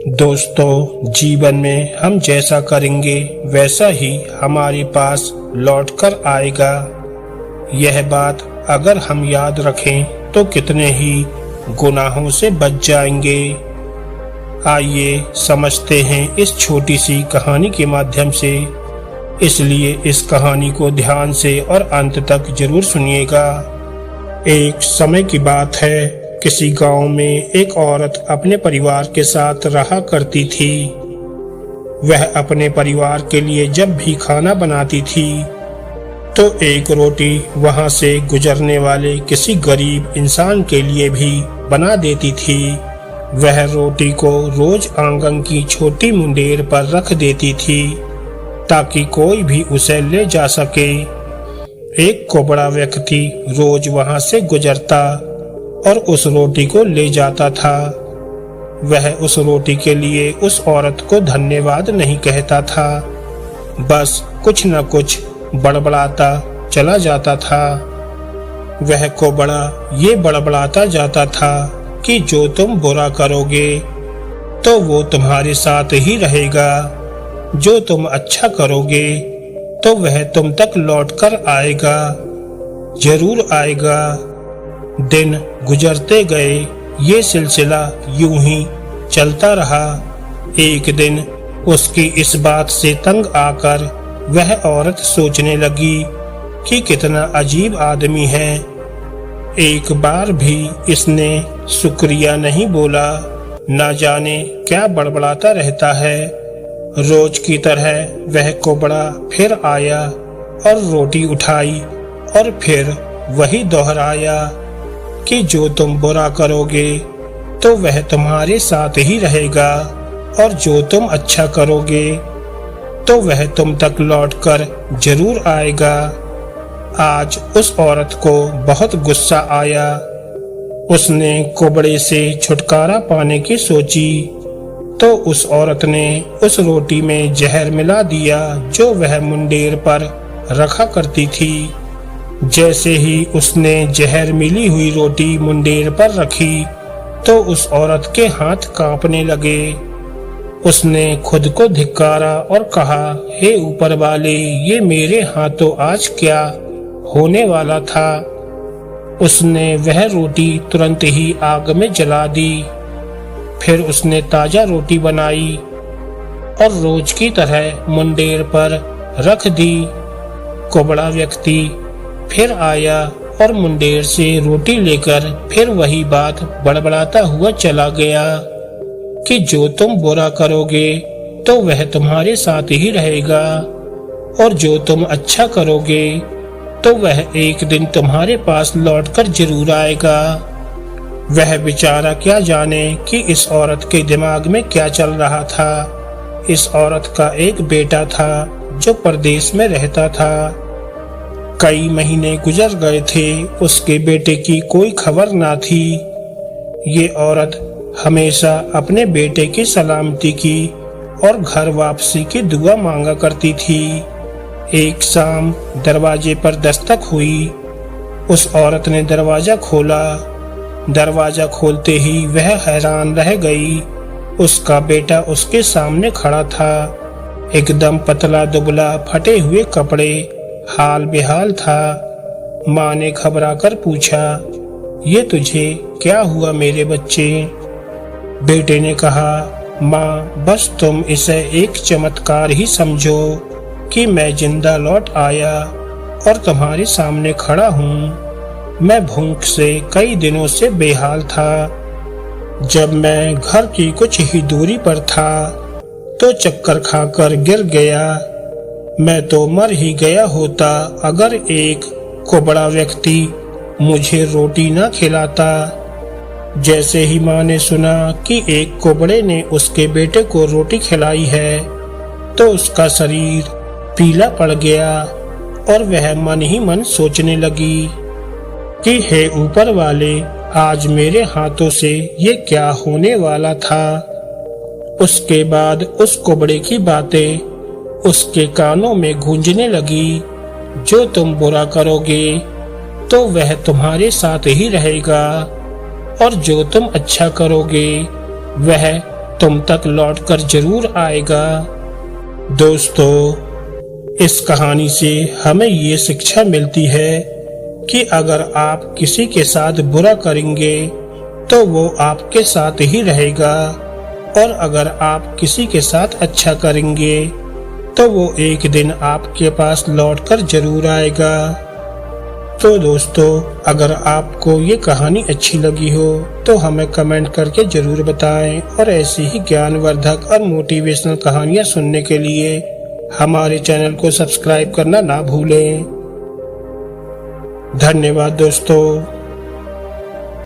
दोस्तों, जीवन में हम जैसा करेंगे वैसा ही हमारे पास लौट कर आएगा। यह बात अगर हम याद रखें तो कितने ही गुनाहों से बच जाएंगे। आइए समझते हैं इस छोटी सी कहानी के माध्यम से। इसलिए इस कहानी को ध्यान से और अंत तक जरूर सुनिएगा। एक समय की बात है, किसी गांव में एक औरत अपने परिवार के साथ रहा करती थी। वह अपने परिवार के लिए जब भी खाना बनाती थी तो एक रोटी वहां से गुजरने वाले किसी गरीब इंसान के लिए भी बना देती थी। वह रोटी को रोज आंगन की छोटी मुंडेर पर रख देती थी ताकि कोई भी उसे ले जा सके। एक कोबड़ा व्यक्ति रोज वहां से गुजरता और उस रोटी को ले जाता था। वह उस रोटी के लिए उस औरत को धन्यवाद नहीं कहता था, बस कुछ न कुछ बड़बड़ाता चला जाता था। वह कोबड़ा ये बड़बड़ाता जाता था कि जो तुम बुरा करोगे तो वो तुम्हारे साथ ही रहेगा, जो तुम अच्छा करोगे तो वह तुम तक लौट कर आएगा, जरूर आएगा। दिन गुजरते गए, ये सिलसिला यूं ही चलता रहा। एक दिन उसकी इस बात से तंग आकर वह औरत सोचने लगी कि कितना अजीब आदमी है। एक बार भी इसने शुक्रिया नहीं बोला, ना जाने क्या बड़बड़ाता रहता है। रोज की तरह वह कोबड़ा फिर आया और रोटी उठाई और फिर वही दोहराया कि जो तुम बुरा करोगे तो वह तुम्हारे साथ ही रहेगा और जो तुम अच्छा करोगे तो वह तुम तक लौटकर जरूर आएगा। आज उस औरत को बहुत गुस्सा आया। उसने कोबड़े से छुटकारा पाने की सोची तो उस औरत ने उस रोटी में जहर मिला दिया जो वह मुंडेर पर रखा करती थी। जैसे ही उसने जहर मिली हुई रोटी मुंडेर पर रखी तो उस औरत के हाथ कांपने लगे। उसने खुद को धिक्कारा और कहा, हे ऊपर वाले, ये मेरे हाथों आज क्या होने वाला था। उसने वह रोटी तुरंत ही आग में जला दी। फिर उसने ताजा रोटी बनाई और रोज की तरह मुंडेर पर रख दी। कोबड़ा व्यक्ति फिर आया और मुंडेर से रोटी लेकर फिर वही बात बड़बड़ाता हुआ चला गया कि जो तुम बुरा करोगे तो वह तुम्हारे साथ ही रहेगा और जो तुम अच्छा करोगे तो वह एक दिन तुम्हारे पास लौटकर जरूर आएगा। वह बेचारा क्या जाने कि इस औरत के दिमाग में क्या चल रहा था। इस औरत का एक बेटा था जो परदेश में रहता था। कई महीने गुजर गए थे, उसके बेटे की कोई खबर ना थी। ये औरत हमेशा अपने बेटे की सलामती की और घर वापसी की दुआ मांगा करती थी। एक शाम दरवाजे पर दस्तक हुई। उस औरत ने दरवाजा खोला। दरवाजा खोलते ही वह हैरान रह गई। उसका बेटा उसके सामने खड़ा था, एकदम पतला दुबला, फटे हुए कपड़े, हाल बेहाल था। माँ ने घबरा कर पूछा, ये तुझे क्या हुआ मेरे बच्चे? बेटे ने कहा, माँ, बस तुम इसे एक चमत्कार ही समझो कि मैं जिंदा लौट आया और तुम्हारे सामने खड़ा हूँ। मैं भूख से कई दिनों से बेहाल था। जब मैं घर की कुछ ही दूरी पर था तो चक्कर खाकर गिर गया। मैं तो मर ही गया होता अगर एक कोबड़ा व्यक्ति मुझे रोटी न खिलाता। जैसे ही माँ ने सुना कि एक कोबड़े ने उसके बेटे को रोटी खिलाई है तो उसका शरीर पीला पड़ गया और वह मन ही मन सोचने लगी कि हे ऊपर वाले, आज मेरे हाथों से ये क्या होने वाला था। उसके बाद उस कोबड़े की बातें उसके कानों में गूंजने लगी, जो तुम बुरा करोगे तो वह तुम्हारे साथ ही रहेगा और जो तुम अच्छा करोगे वह तुम तक लौटकर जरूर आएगा। दोस्तों, इस कहानी से हमें ये शिक्षा मिलती है कि अगर आप किसी के साथ बुरा करेंगे तो वो आपके साथ ही रहेगा, और अगर आप किसी के साथ अच्छा करेंगे तो वो एक दिन आपके पास लौटकर जरूर आएगा। तो दोस्तों, अगर आपको ये कहानी अच्छी लगी हो तो हमें कमेंट करके जरूर बताएं, और ऐसी ही ज्ञानवर्धक और मोटिवेशनल कहानियां सुनने के लिए हमारे चैनल को सब्सक्राइब करना ना भूलें। धन्यवाद दोस्तों।